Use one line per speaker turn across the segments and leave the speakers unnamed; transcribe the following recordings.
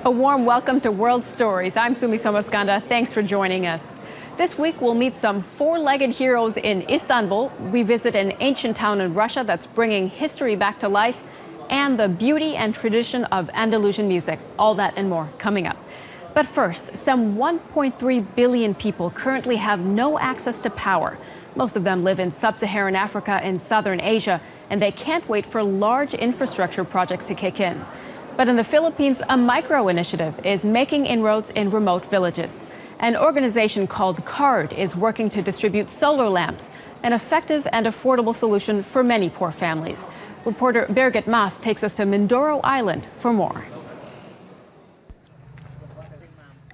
A warm welcome to World Stories. I'm Sumi Somaskanda. Thanks for joining us. This week, we'll meet some four-legged heroes in Istanbul. We visit an ancient town in Russia that's bringing history back to life, and the beauty and tradition of Andalusian music. All that and more coming up. But first, some 1.3 billion people currently have no access to power. Most of them live in sub-Saharan Africa and Southern Asia, and they can't wait for large infrastructure projects to kick in. But in the Philippines, a micro initiative is making inroads in remote villages. An organization called CARD is working to distribute solar lamps, an effective and affordable solution for many poor families. Reporter Birgit Mas takes us to Mindoro Island for more.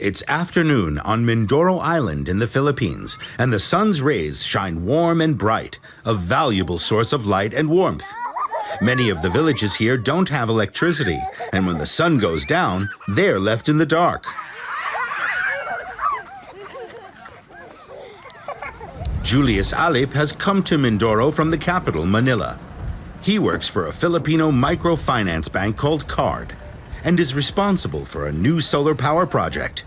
It's afternoon on Mindoro Island in the Philippines, and the sun's rays shine warm and bright, a valuable source of light and warmth. Many of the villages here don't have electricity, and when the sun goes down, they're left in the dark. Julius Alip has come to Mindoro from the capital, Manila. He works for a Filipino microfinance bank called CARD and is responsible for a new solar power project.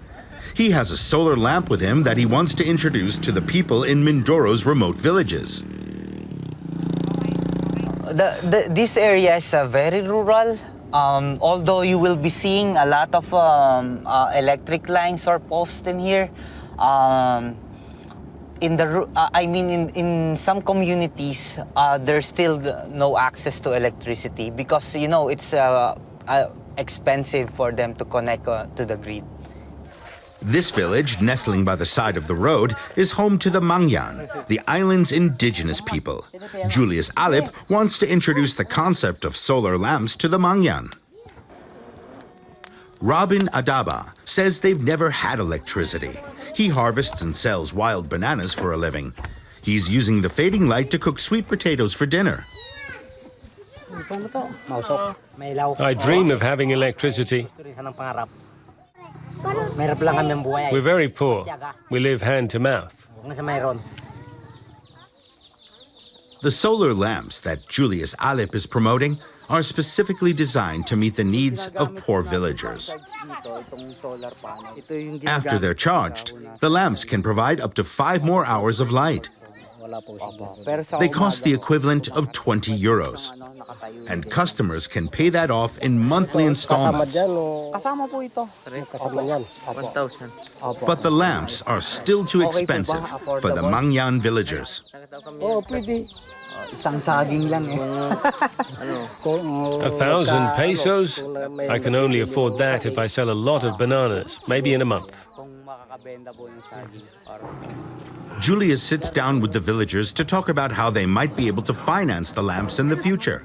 He has a solar lamp with him that he wants to introduce to the people in Mindoro's remote villages.
This area is very rural, although you will be seeing a lot of electric lines or posts in here. In some communities, there's still no access to electricity because, you know, it's expensive for them to connect to the grid.
This village, nestling by the side of the road, is home to the Mangyan, the island's indigenous people. Julius Alip wants to introduce the concept of solar lamps to the Mangyan. Robin Adaba says they've never had electricity. He harvests and sells wild bananas for a living. He's using the fading light to cook sweet potatoes for dinner.
I dream of having electricity. We're very poor. We live hand to mouth.
The solar lamps that Julius Alip is promoting are specifically designed to meet the needs of poor villagers. After they're charged, the lamps can provide up to 5 more hours of light. They cost the equivalent of 20 euros. And customers can pay that off in monthly installments. But the lamps are still too expensive for the Mangyan villagers.
1,000 pesos? I can only afford that if I sell a lot of bananas, maybe in a month.
Julius sits down with the villagers to talk about how they might be able to finance the lamps in the future.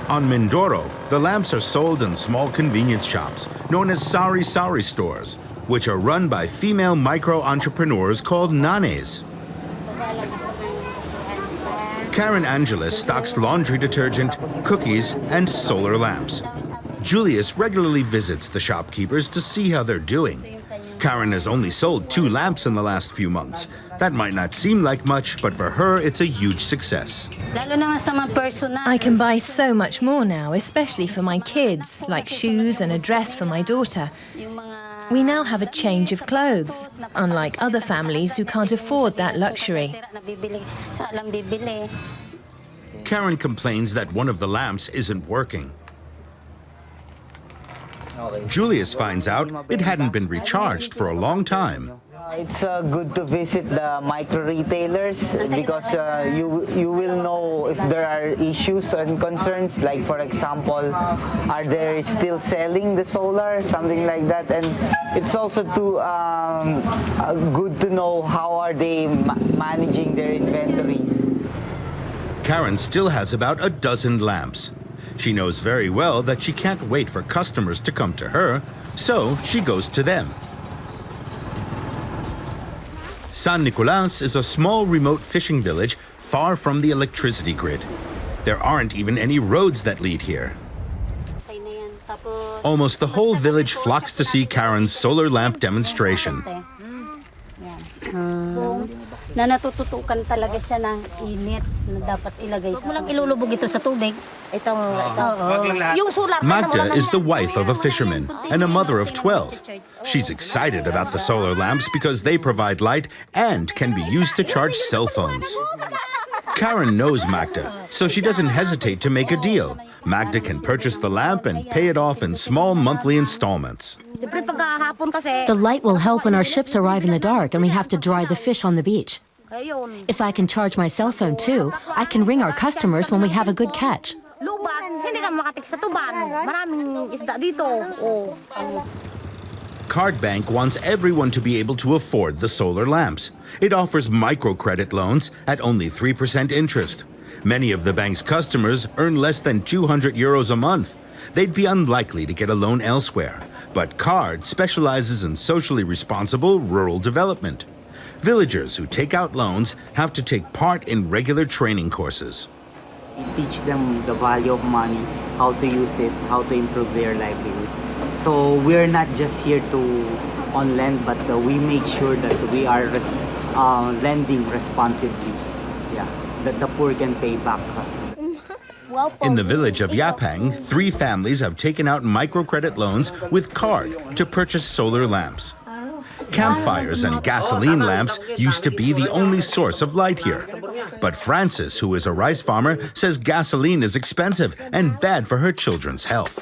On Mindoro, the lamps are sold in small convenience shops known as sari-sari stores, which are run by female micro-entrepreneurs called nanes. Karen Angeles stocks laundry detergent, cookies, and solar lamps. Julius regularly visits the shopkeepers to see how they're doing. Karen has only sold 2 lamps in the last few months. That might not seem like much, but for her, it's a huge success.
I can buy so much more now, especially for my kids, like shoes and a dress for my daughter. We now have a change of clothes, unlike other families who can't afford that luxury.
Karen complains that one of the lamps isn't working. Julius finds out it hadn't been recharged for a long time.
It's good to visit the micro-retailers because you will know if there are issues and concerns, like for example, are they still selling the solar, something like that. And it's also good to know how are they managing their inventories.
Karen still has about a dozen lamps. She knows very well that she can't wait for customers to come to her, so she goes to them. San Nicolas is a small remote fishing village far from the electricity grid. There aren't even any roads that lead here. Almost the whole village flocks to see Karen's solar lamp demonstration.
na natututukan talaga siya ng init na dapat ilagay. Huwag mo lang ilulubog ito sa tubig.
Magda is the wife of a fisherman and a mother of 12. She's excited about the solar lamps because they provide light and can be used to charge cell phones. Karen knows Magda, so she doesn't hesitate to make a deal. Magda can purchase the lamp and pay it off in small monthly installments.
The light will help when our ships arrive in the dark and we have to dry the fish on the beach. If I can charge my cell phone too, I can ring our customers when we have a good catch.
Card Bank wants everyone to be able to afford the solar lamps. It offers microcredit loans at only 3% interest. Many of the bank's customers earn less than 200 euros a month. They'd be unlikely to get a loan elsewhere. But Card specializes in socially responsible rural development. Villagers who take out loans have to take part in regular training courses.
We teach them the value of money, how to use it, how to improve their livelihood. So we're not just here to on lend, but we make sure that we are lending responsibly. Yeah, that the poor can pay back.
In the village of Yapang, 3 families have taken out microcredit loans with Card to purchase solar lamps. Campfires and gasoline lamps used to be the only source of light here. But Frances, who is a rice farmer, says gasoline is expensive and bad for her children's health.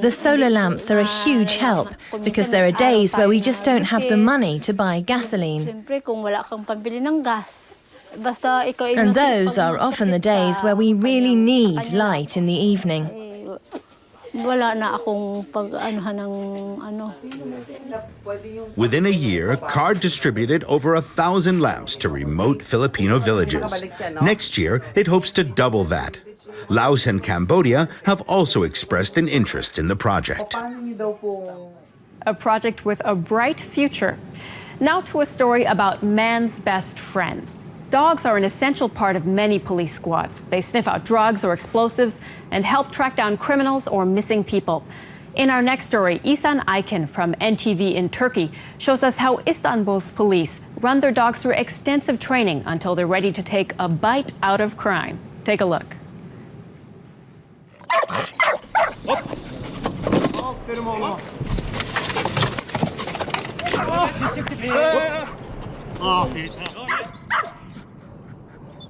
The solar lamps are a huge help because there are days where we just don't have the money to buy gasoline. And those are often the days where we really need light in the evening.
Within a year, Card distributed over 1,000 lamps to remote Filipino villages. Next year, it hopes to double that. Laos and Cambodia have also expressed an interest in the project.
A project with a bright future. Now to a story about man's best friends. Dogs are an essential part of many police squads. They sniff out drugs or explosives and help track down criminals or missing people. In our next story, Ihsan Aykin from NTV in Turkey shows us how Istanbul's police run their dogs through extensive training until they're ready to take a bite out of crime. Take a look.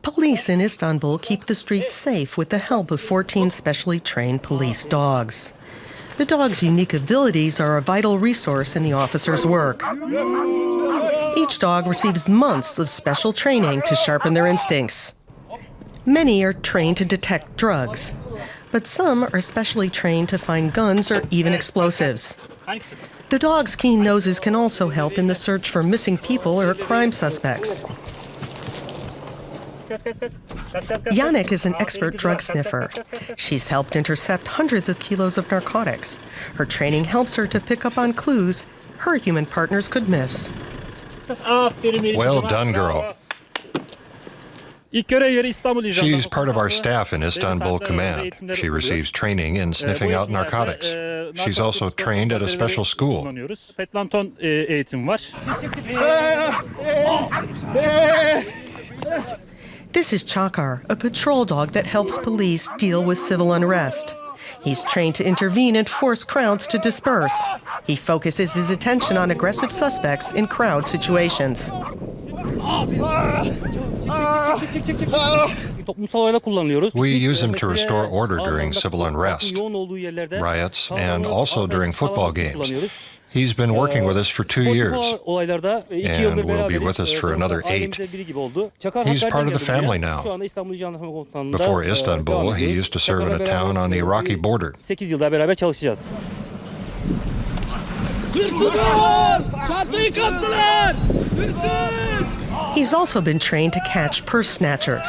Police in Istanbul keep the streets safe with the help of 14 specially trained police dogs. The dogs' unique abilities are a vital resource in the officers' work. Each dog receives months of special training to sharpen their instincts. Many are trained to detect drugs, but some are specially trained to find guns or even explosives. The dogs' keen noses can also help in the search for missing people or crime suspects. Yannick is an expert drug sniffer. She's helped intercept hundreds of kilos of narcotics. Her training helps her to pick up on clues her human partners could miss.
Well done, girl. She's part of our staff in Istanbul Command. She receives training in sniffing out narcotics. She's also trained at a special school.
This is Chakar, a patrol dog that helps police deal with civil unrest. He's trained to intervene and force crowds to disperse. He focuses his attention on aggressive suspects in crowd situations.
We use him to restore order during civil unrest, riots, and also during football games. He's been working with us for 2 years, and will be with us for another 8. He's part of the family now. Before Istanbul, he used to serve in a town on the Iraqi border.
He's also been trained to catch purse snatchers.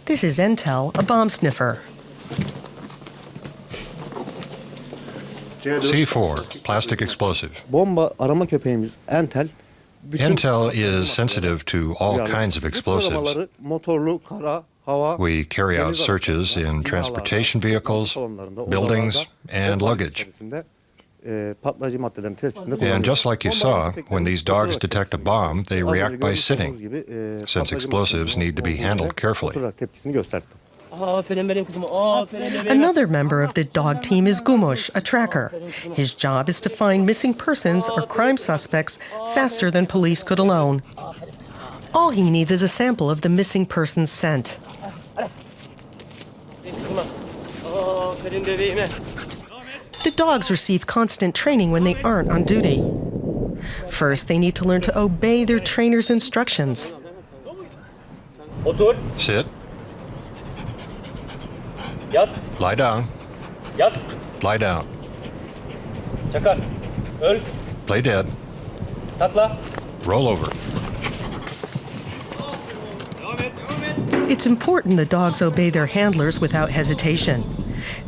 This is Entel, a bomb sniffer.
C4, plastic explosive.
Bomba arama köpeğimiz Entel.
Entel is sensitive to all kinds of explosives.
Motorlu, kara,
We carry out searches in transportation vehicles, buildings, and luggage. And just like you saw, when these dogs detect a bomb, they react by sitting, since explosives need to be handled carefully.
Another member of the dog team is Gumush, a tracker. His job is to find missing persons or crime suspects faster than police could alone. All he needs is a sample of the missing person's scent. The dogs receive constant training when they aren't on duty. First, they need to learn to obey their trainer's instructions.
Sit. Lie down. Lie down. Play dead. Roll over.
It's important the dogs obey their handlers without hesitation.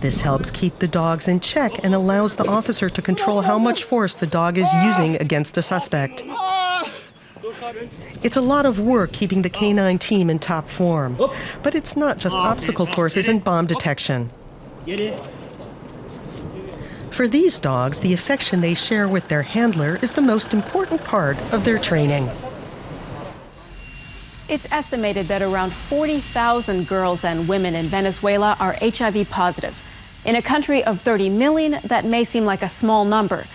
This helps keep the dogs in check and allows the officer to control how much force the dog is using against a suspect. It's a lot of work keeping the canine team in top form, but it's not just obstacle courses and bomb detection. For these dogs, the affection they share with their handler is the most important part of their training.
It's estimated that around 40,000 girls and women in Venezuela are HIV positive. In a country of 30 million, that may seem like a small number,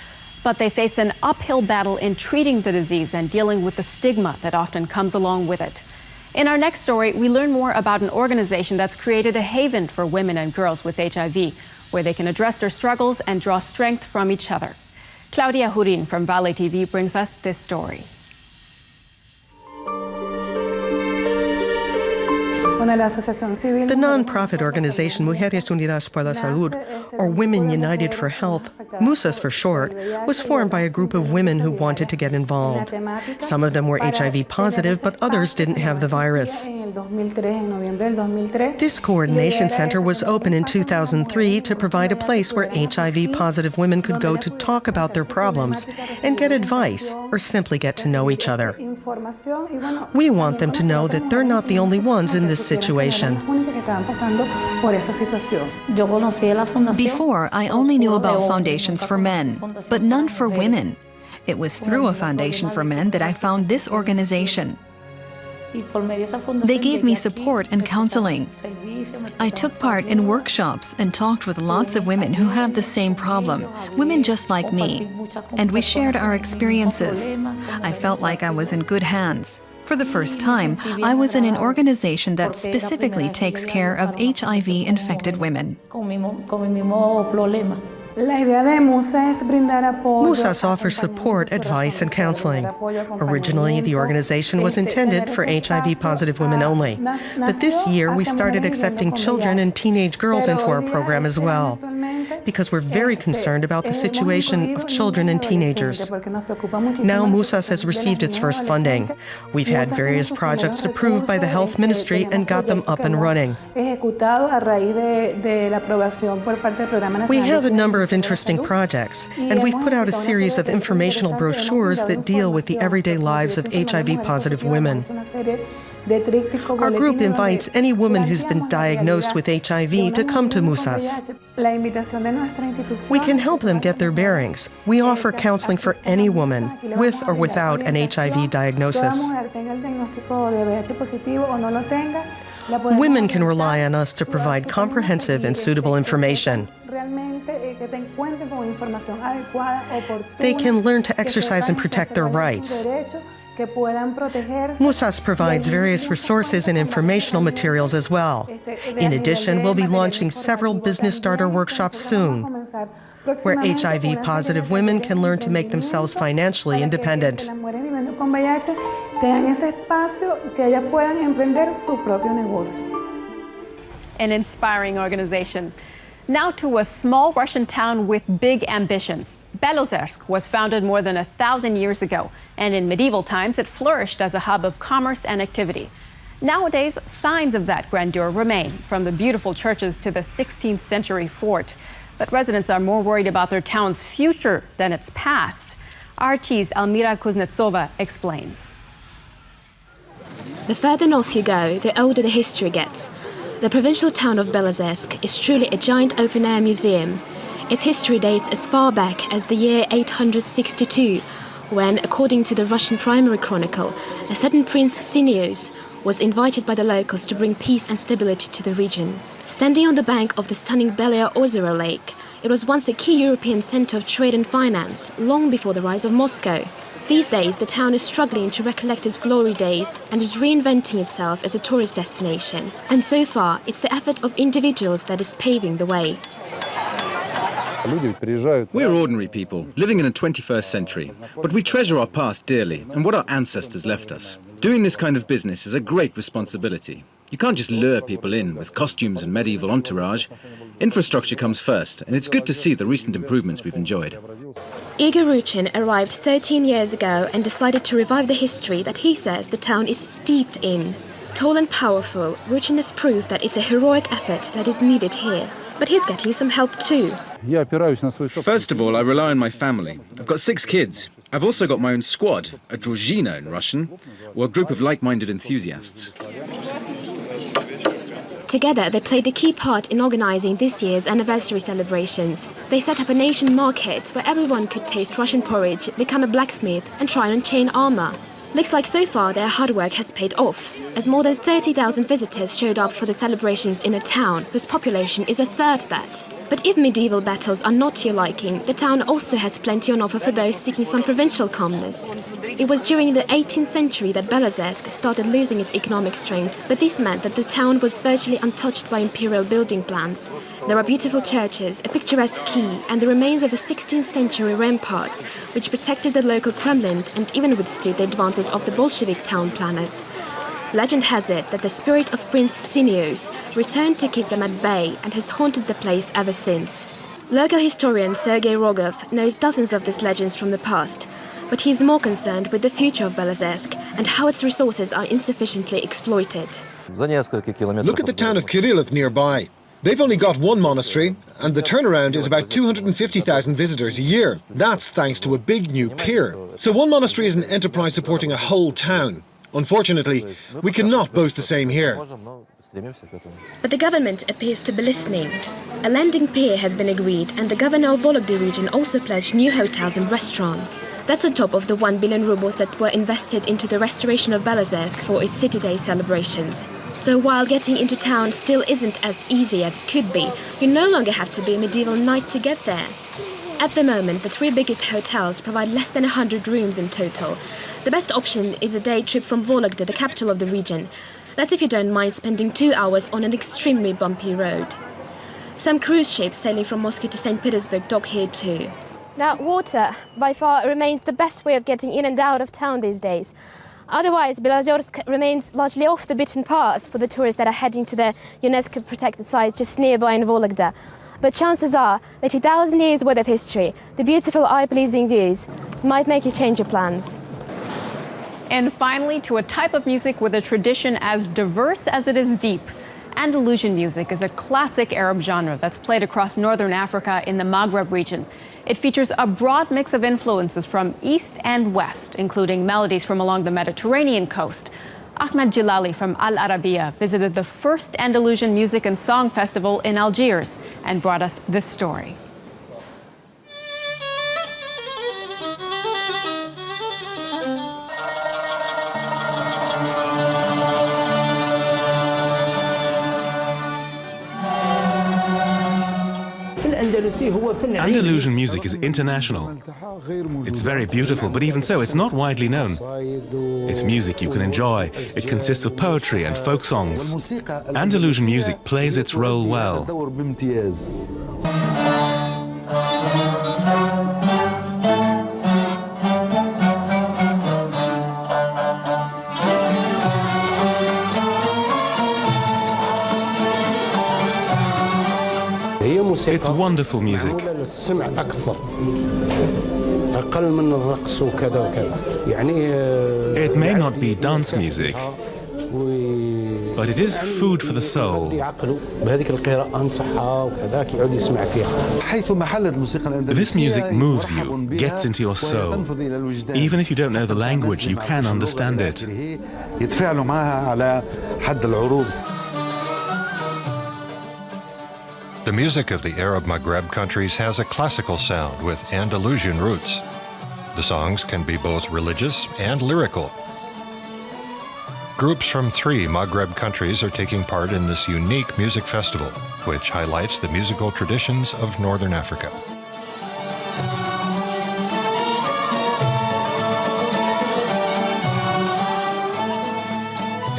but they face an uphill battle in treating the disease and dealing with the stigma that often comes along with it. In our next story, we learn more about an organization that's created a haven for women and girls with HIV, where they can address their struggles and draw strength from each other. Claudia Hurin from Vale TV brings us this story.
The non-profit organization Mujeres Unidas por la Salud, or Women United for Health, MUSAS for short, was formed by a group of women who wanted to get involved. Some of them were HIV positive, but others didn't have the virus. This coordination center was open in 2003 to provide a place where HIV positive women could go to talk about their problems and get advice or simply get to know each other. We want them to know that they're not the only ones in this situation.
Before, I only knew about foundations for men, but none for women. It was through a foundation for men that I found this organization. They gave me support and counseling. I took part in workshops and talked with lots of women who have the same problem, women just like me, and we shared our experiences. I felt like I was in good hands. For the first time, I was in an organization that specifically takes care of HIV-infected women.
MUSAS offers support, advice, and counseling. Originally, the organization was intended for HIV-positive women only, but this year we started accepting children and teenage girls into our program as well, because we're very concerned about the situation of children and teenagers. Now MUSAS has received its first funding. We've had various projects approved by the Health Ministry and got them up and running. We have a number of interesting projects, and we've put out a series of informational brochures that deal with the everyday lives of HIV-positive women. Our group invites any woman who's been diagnosed with HIV to come to MUSAS. We can help them get their bearings. We offer counseling for any woman, with or without an HIV diagnosis. Women can rely on us to provide comprehensive and suitable information. They can learn to exercise and protect their rights. MUSAS provides various resources and informational materials as well. In addition, we'll be launching several business starter workshops soon, where HIV-positive women can learn to make themselves financially independent.
An inspiring organization. Now to a small Russian town with big ambitions. Belozersk was founded more than 1,000 years ago, and in medieval times it flourished as a hub of commerce and activity. Nowadays, signs of that grandeur remain, from the beautiful churches to the 16th century fort. But residents are more worried about their town's future than its past. RT's Almira Kuznetsova explains.
The further north you go, the older the history gets. The provincial town of Belozersk is truly a giant open-air museum. Its history dates as far back as the year 862, when, according to the Russian primary chronicle, a certain Prince Sinius was invited by the locals to bring peace and stability to the region. Standing on the bank of the stunning Belaya Ozero Lake, it was once a key European center of trade and finance, long before the rise of Moscow. These days, the town is struggling to recollect its glory days and is reinventing itself as a tourist destination. And so far, it's the effort of individuals that is paving the way.
We're ordinary people, living in the 21st century, but we treasure our past dearly and what our ancestors left us. Doing this kind of business is a great responsibility. You can't just lure people in with costumes and medieval entourage. Infrastructure comes first, and it's good to see the recent improvements we've enjoyed.
Igor Ruchin arrived 13 years ago and decided to revive the history that he says the town is steeped in. Tall and powerful, Ruchin has proved that it's a heroic effort that is needed here. But he's getting some help too.
First of all, I rely on my family. I've got 6 kids. I've also got my own squad, a druzhina in Russian, or a group of like-minded enthusiasts.
Together, they played a key part in organizing this year's anniversary celebrations. They set up a nation market where everyone could taste Russian porridge, become a blacksmith and try on chain armor. Looks like so far their hard work has paid off, as more than 30,000 visitors showed up for the celebrations in a town whose population is a third that. But if medieval battles are not to your liking, the town also has plenty on offer for those seeking some provincial calmness. It was during the 18th century that Belozersk started losing its economic strength, but this meant that the town was virtually untouched by imperial building plans. There are beautiful churches, a picturesque quay, and the remains of a 16th century ramparts, which protected the local Kremlin and even withstood the advances of the Bolshevik town planners. Legend has it that the spirit of Prince Sinius returned to keep them at bay and has haunted the place ever since. Local historian Sergei Rogov knows dozens of these legends from the past, but he is more concerned with the future of Belozersk and how its resources are insufficiently exploited.
Look at the town of Kirillov nearby. They've only got one monastery, and the turnaround is about 250,000 visitors a year. That's thanks to a big new pier. So one monastery is an enterprise supporting a whole town. Unfortunately, we cannot boast the same here.
But the government appears to be listening. A landing pier has been agreed, and the governor of Vologda region also pledged new hotels and restaurants. That's on top of the 1 billion rubles that were invested into the restoration of Belozersk for its City Day celebrations. So while getting into town still isn't as easy as it could be, you no longer have to be a medieval knight to get there. At the moment, the 3 biggest hotels provide less than 100 rooms in total. The best option is a day trip from Vologda, the capital of the region. That's if you don't mind spending 2 hours on an extremely bumpy road. Some cruise ships sailing from Moscow to St. Petersburg dock here too. Now, water by far remains the best way of getting in and out of town these days. Otherwise, Belozersk remains largely off the beaten path for the tourists that are heading to the UNESCO protected site just nearby in Vologda. But chances are that 1,000 years worth of history, the beautiful eye-pleasing views, might make you change your plans.
And finally, to a type of music with a tradition as diverse as it is deep. Andalusian music is a classic Arab genre that's played across northern Africa in the Maghreb region. It features a broad mix of influences from east and west, including melodies from along the Mediterranean coast. Ahmed Jilali from Al Arabiya visited the first Andalusian Music and Song Festival in Algiers and brought us this story.
Andalusian music is international. It's very beautiful, but even so, it's not widely known. It's music you can enjoy. It consists of poetry and folk songs. Andalusian music plays its role well. It's wonderful music. It may not be dance music, but it is food for the soul. This music moves you, gets into your soul. Even if you don't know the language, you can understand it.
The music of the Arab Maghreb countries has a classical sound with Andalusian roots. The songs can be both religious and lyrical. Groups from 3 Maghreb countries are taking part in this unique music festival, which highlights the musical traditions of Northern Africa.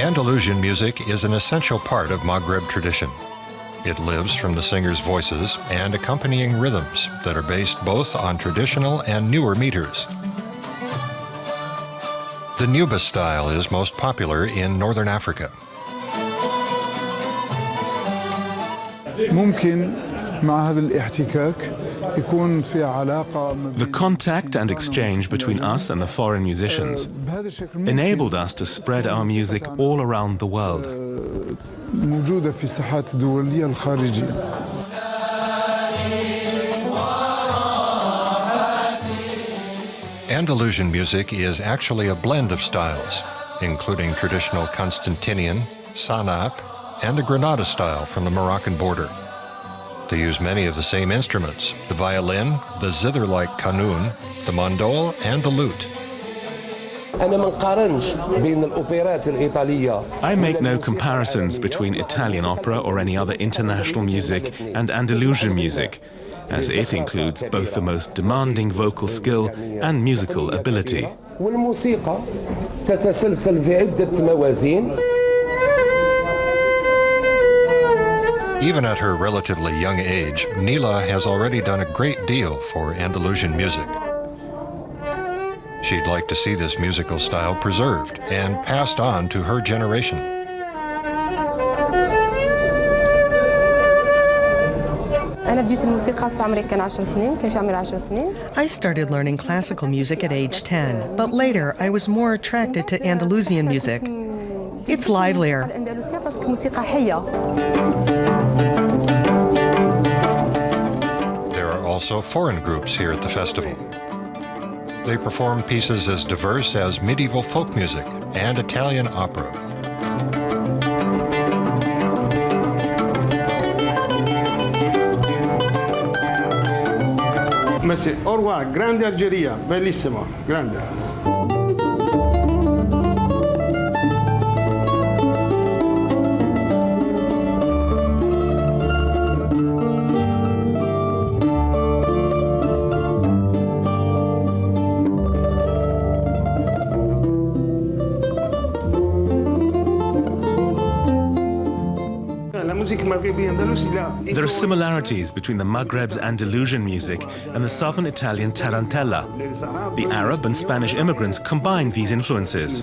Andalusian music is an essential part of Maghreb tradition. It lives from the singers' voices and accompanying rhythms that are based both on traditional and newer meters. The Nuba style is most popular in Northern Africa.
The contact and exchange between us and the foreign musicians enabled us to spread our music all around the world.
Andalusian music is actually a blend of styles, including traditional Constantinian, Sanap, and the Granada style from the Moroccan border. They use many of the same instruments: the violin, the zither-like qanun, the mandol, and the lute.
I make no comparisons between Italian opera or any other international music and Andalusian music, as it includes both the most demanding vocal skill and musical ability.
Even at her relatively young age, Nila has already done a great deal for Andalusian music. She'd like to see this musical style preserved and passed on to her generation.
I started learning classical music at age 10, but later I was more attracted to Andalusian music. It's livelier.
There are also foreign groups here at the festival. They perform pieces as diverse as medieval folk music and Italian opera.
Merci. Au revoir. Grande Algeria. Bellissimo. Grande.
There are similarities between the Maghreb's Andalusian music and the southern Italian tarantella. The Arab and Spanish immigrants combined these influences.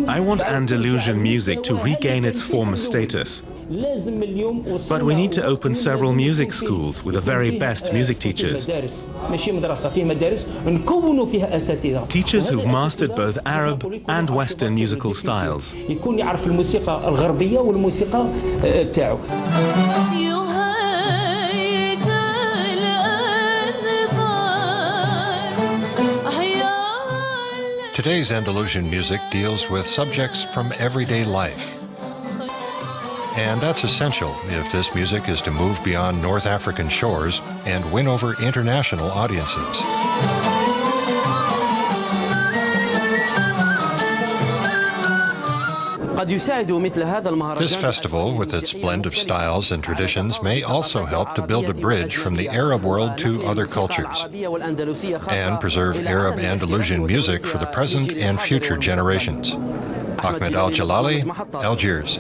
I want Andalusian music to regain its former status. But we need to open several music schools with the very best music teachers. Teachers who've mastered both Arab and Western musical styles.
Today's Andalusian music deals with subjects from everyday life. And that's essential if this music is to move beyond North African shores and win over international audiences. This festival, with its blend of styles and traditions, may also help to build a bridge from the Arab world to other cultures and preserve Arab Andalusian music for the present and future generations. Ahmed Al-Jalali, Algiers.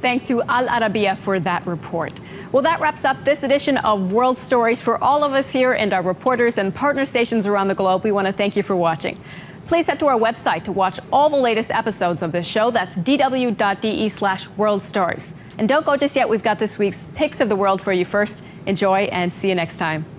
Thanks to Al Arabiya for that report. Well, that wraps up this edition of World Stories. For all of us here and our reporters and partner stations around the globe, we want to thank you for watching. Please head to our website to watch all the latest episodes of this show. That's dw.de/worldstories. And don't go just yet. We've got this week's Picks of the World for you first. Enjoy and see you next time.